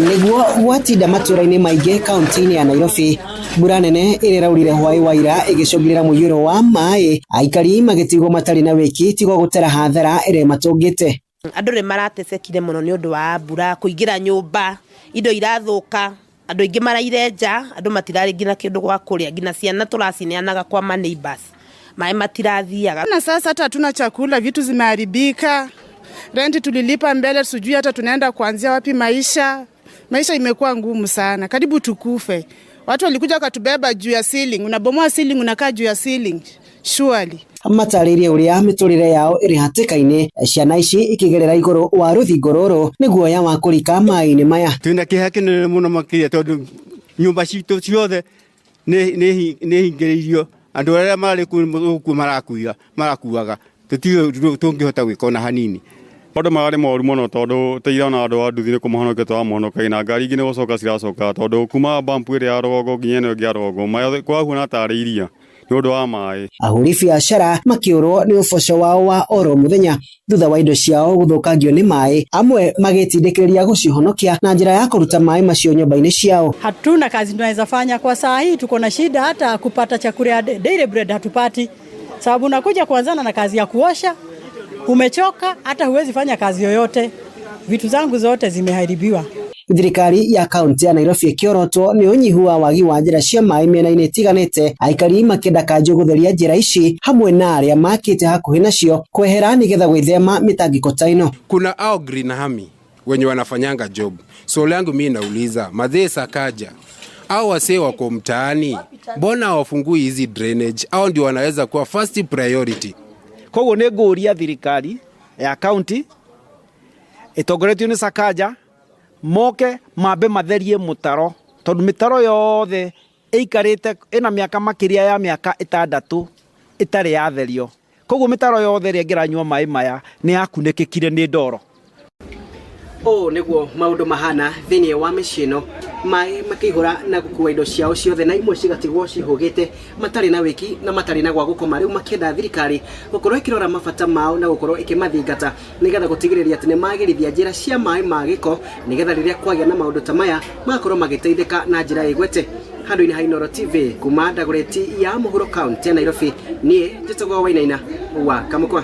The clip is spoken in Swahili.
Niguo gwatinda matũra-inĩ maingĩ kaunti-inĩ ya Nairobi, mbura nene ĩrĩraurire hwaĩ wa ira ĩgĩcũngĩrĩra mũiyũro wa maĩ, aikari magĩtigwo matarĩ na wĩki tigo gũtera hathara ĩrĩa matũngĩte. Andũ nĩ maratecekire mũno nĩ ũndũ wa mbura kũingĩra nyũmba, indo irathũka, andũ aingĩ maraire nja, andũ matirarĩ ngina kĩndũ gwa kũrĩa, ngina ciana tũracineanaga kwa ma neighbors. Maĩ matirathiaga. Na sasa hata hatuna chakula, vitu zimeharibika. Renti tulilipa mbele, sijui hata tunaenda kuanzia wapi maisha. Maisha imekuwa ngumu sana. Karibu tukufe. Watu walikuja wakatubeba juu ya ceiling. Unabomoa ceiling, unakaa juu ya ceiling. Surely. Matarĩrie ũrĩa mĩtũrĩre yao ĩrĩ hatĩka-inĩ, ciana ici ikĩgerera igũrũ wa rũthingo rũrũ nĩ guoya wa kũrika maĩ-inĩ maya. Twĩna kĩeha kĩnene mũno makĩria tondũ nyũmba citũ ciothe nĩ hingĩrĩirio. Andũ arĩa marĩ kuo marakuaga tũngĩhota gwĩka ona hanini. Maũndũ marĩ moru mũno tondũ teirana andũ a nduthi nĩ kũmahonokia twamonokai na ngari ingĩ nĩ gũcoka ciracoka tondũ kuma bampu ĩrĩa ya rũgongo nginya ĩno ĩngĩ ya rũgongo kwahuana tarĩ iria nĩ ũndũ wa maĩ. Ahũri biacara makĩũrwo nĩ ũboco wao wa oro mũthenya thutha wa indo ciao gũthũkangio nĩ maĩ, amwe magĩtindĩkĩrĩria gũcihonokia na njĩra ya kũruta maĩ macio nyũmba-inĩ ciao. Hatuna kazi tunaweza fanya kwa saa hii, tuko na shida hata kupata chakula ya daily bread hatupati. Sababu unakuja kuanzana na kazi ya kuosha, umechoka hata huwezi fanya kazi yoyote. Vitu zangu zote zimeharibiwa. Thirikari ya kaunti ya Nairobi ĩkĩorotwo nĩ ũnyihu wa wagi wa njĩra cia maĩ mĩena-inĩ ĩtiganĩte, aikari makĩenda kanjũ gũtheria njĩra ici hamwe na arĩa makĩte hakuhĩ nacio kwehera nĩgetha gwĩthema mĩtangĩko ta ĩno. Kuna au Green Army wenye wanafanyanga job. So langu mimi nauliza, Madhe Sakaja au wasee wako mtaani, mbona wafungui hizi drainage? Au ndio wanaweza kuwa first priority. Koguo nĩ ngũria thirikari ya kaunti ĩtongoretio nĩ Sakaja moke mambe matherie mũtaro tondũ mĩtaro yothe ĩikarĩte ĩna mĩaka makĩria ya mĩaka 6 ĩtarĩ yatherio. Koguo mĩtaro yothe ĩrĩa ĩngĩranyua maĩ maya nĩ yakunĩkĩkire nĩ ndoro. Nĩguo maũndũ mahana thĩinĩ wa mĩciĩ ĩno, maĩ makĩihũra na gũkua indo ciao ciothe na imwe cigatigwo cihũgĩte matarĩ na wĩki na matarĩ na gwa gũkoma. Rĩu makĩenda thirikari gũkorwo ĩkĩrora mabata mao na gũkorwo ĩkĩmathingata nĩgetha gũtigĩrĩria atĩ nĩ magĩrithia njĩra cia maĩ ma gĩko nĩgetha rĩrĩa kwagĩa na maũndũ ta maya magakorwo magĩteithĩka na njĩra ĩgwete. Handũ-inĩ ha Inooro TV kuma Dagoretti ya mũhuro kaunti ya Nairobi, niĩ njĩtagwo Wainaina wa Kamũkwa.